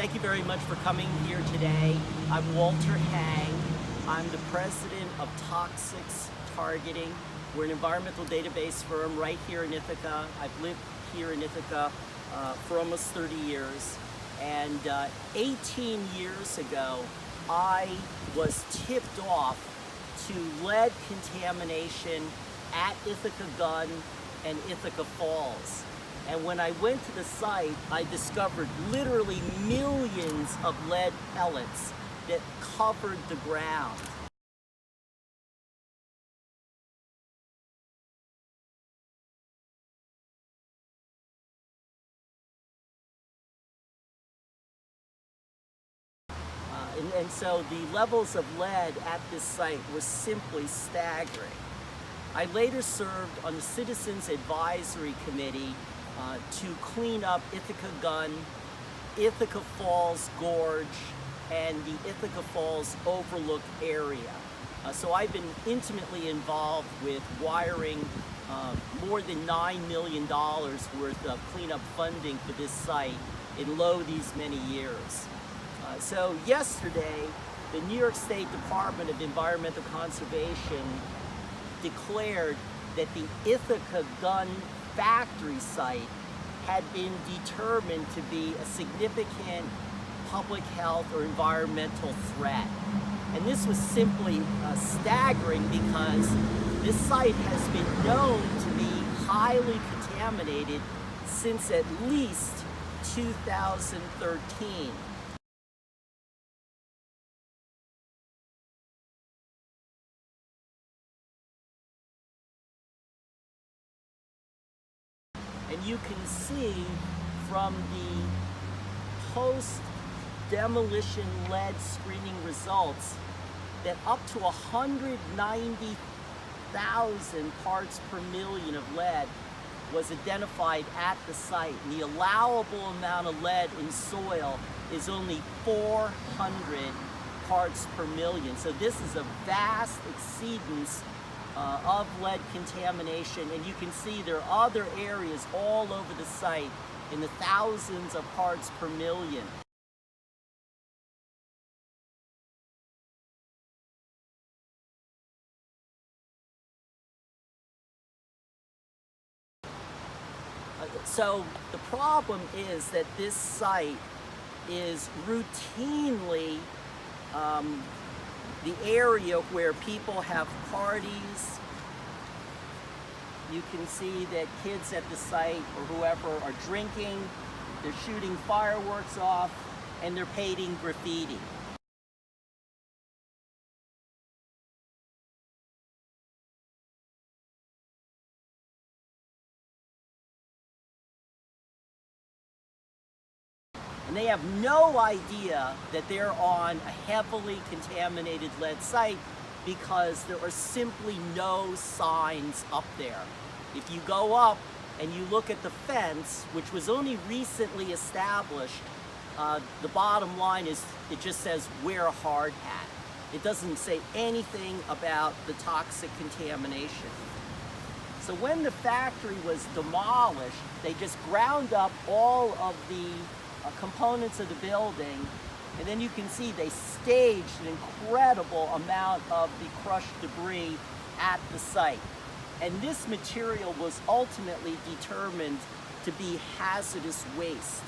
Thank you very much for coming here today. I'm Walter Hang. I'm the president of Toxics Targeting. We're an environmental database firm right here in Ithaca. I've lived here in Ithaca for almost 30 years. And 18 years ago, I was tipped off to lead contamination at Ithaca Gun and Ithaca Falls. And when I went to the site, I discovered literally millions of lead pellets that covered the ground. And so the levels of lead at this site were simply staggering. I later served on the Citizens Advisory Committee to clean up Ithaca Gun, Ithaca Falls Gorge, and the Ithaca Falls Overlook area. So I've been intimately involved with wiring more than $9 million worth of cleanup funding for this site in these many years. So yesterday, the New York State Department of Environmental Conservation declared that the Ithaca Gun factory site had been determined to be a significant public health or environmental threat. And this was simply staggering because this site has been known to be highly contaminated since at least 2013. And you can see from the post-demolition lead screening results that up to 190,000 parts per million of lead was identified at the site. And the allowable amount of lead in soil is only 400 parts per million. So this is a vast exceedance of lead contamination, and you can see there are other areas all over the site in the thousands of parts per million. So the problem is that this site is routinely the area where people have parties. You can see that kids at the site or whoever are drinking, they're shooting fireworks off, and they're painting graffiti. And they have no idea that they're on a heavily contaminated lead site because there are simply no signs up there. If you go up and you look at the fence, which was only recently established, the bottom line is it just says wear a hard hat. It doesn't say anything about the toxic contamination. So when the factory was demolished, they just ground up all of the components of the building, and then you can see they staged an incredible amount of the crushed debris at the site. And this material was ultimately determined to be hazardous waste.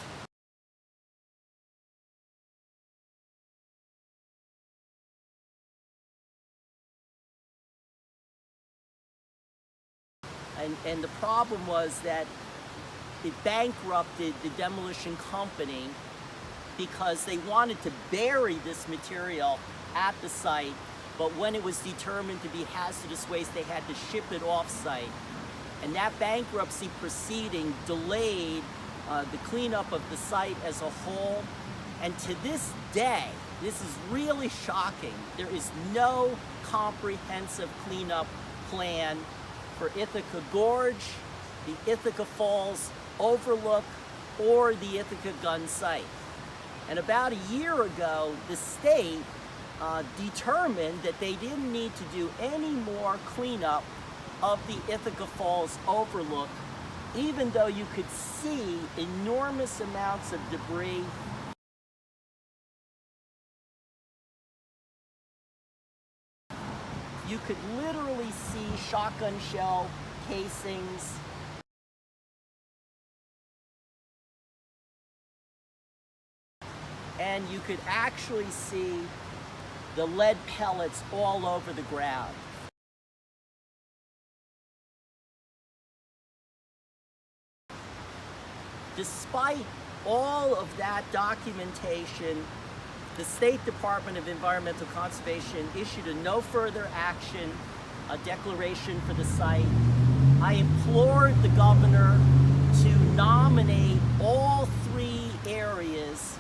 And the problem was that it bankrupted the demolition company because they wanted to bury this material at the site, but when it was determined to be hazardous waste, they had to ship it off-site. And that bankruptcy proceeding delayed the cleanup of the site as a whole. And to this day, this is really shocking, there is no comprehensive cleanup plan for Ithaca Gorge, the Ithaca Falls Overlook, or the Ithaca Gun site. And about a year ago, the state determined that they didn't need to do any more cleanup of the Ithaca Falls Overlook, even though you could see enormous amounts of debris you could literally see shotgun shell casings. And you could actually see the lead pellets all over the ground. Despite all of that documentation, the State Department of Environmental Conservation issued a no further action, a declaration for the site. I implored the governor to nominate all 3 areas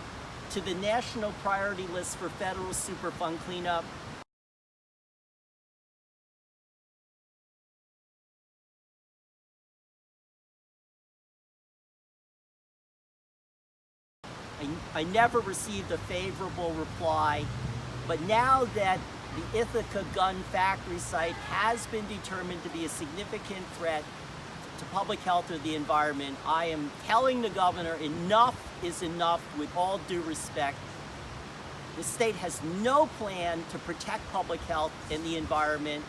to the national priority list for federal Superfund cleanup. I never received a favorable reply, but now that the Ithaca gun factory site has been determined to be a significant threat to public health or the environment, I am telling the governor enough is enough with all due respect. The state has no plan to protect public health and the environment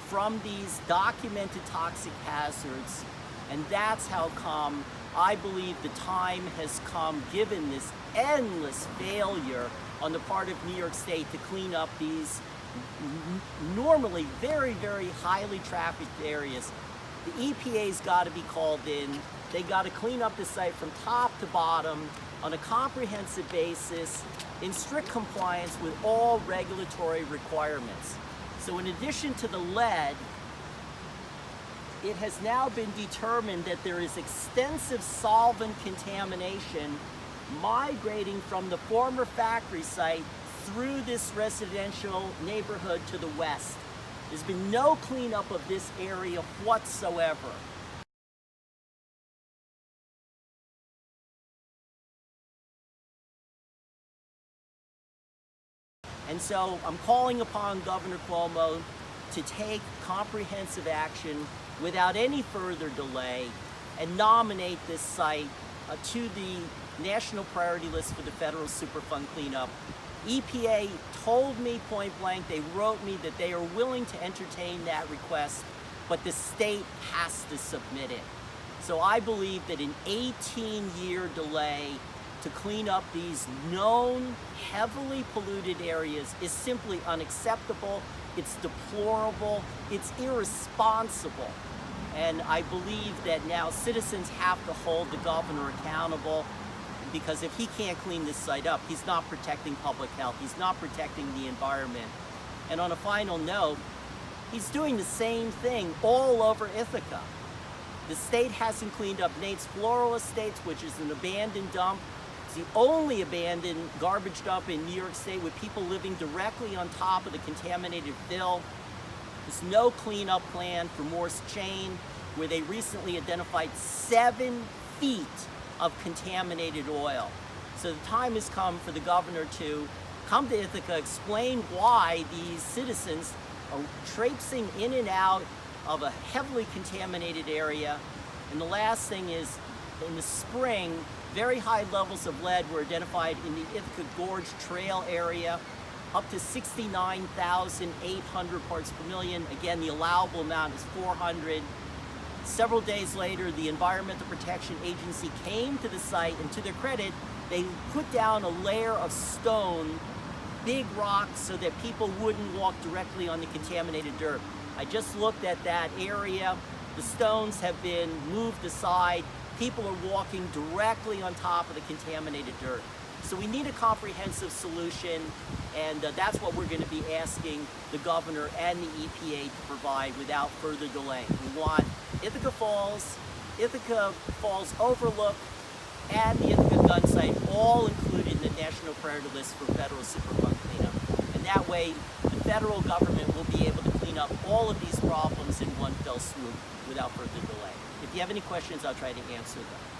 from these documented toxic hazards, and that's how come I believe the time has come, given this endless failure on the part of New York State to clean up these normally very, very highly trafficked areas. The EPA's got to be called in. They got to clean up the site from top to bottom on a comprehensive basis in strict compliance with all regulatory requirements. So in addition to the lead, it has now been determined that there is extensive solvent contamination migrating from the former factory site through this residential neighborhood to the west. There's been no cleanup of this area whatsoever. And so I'm calling upon Governor Cuomo to take comprehensive action without any further delay and nominate this site to the national priority list for the federal Superfund cleanup. EPA told me point blank, they wrote me that they are willing to entertain that request, but the state has to submit it. So I believe that an 18-year delay to clean up these known heavily polluted areas is simply unacceptable. It's deplorable. It's irresponsible. And I believe that now citizens have to hold the governor accountable, because if he can't clean this site up, he's not protecting public health. He's not protecting the environment. And on a final note, he's doing the same thing all over Ithaca. The state hasn't cleaned up Nate's Floral Estates, which is an abandoned dump. It's the only abandoned garbage dump in New York State with people living directly on top of the contaminated fill. There's no cleanup plan for Morse Chain, where they recently identified 7 feet of contaminated oil. So the time has come for the governor to come to Ithaca, explain why these citizens are traipsing in and out of a heavily contaminated area. And the last thing is, in the spring, very high levels of lead were identified in the Ithaca Gorge Trail area, up to 69,800 parts per million. Again, the allowable amount is 400. Several days later, the Environmental Protection Agency came to the site, and to their credit, they put down a layer of stone, big rocks, so that people wouldn't walk directly on the contaminated dirt. I just looked at that area. The stones have been moved aside. People are walking directly on top of the contaminated dirt. So we need a comprehensive solution, and that's what we're going to be asking the governor and the EPA to provide without further delay. We want Ithaca Falls Overlook, and the Ithaca gun site all included in the national priority list for federal Superfund cleanup. And that way, the federal government will be able to clean up all of these problems in one fell swoop without further delay. If you have any questions, I'll try to answer them.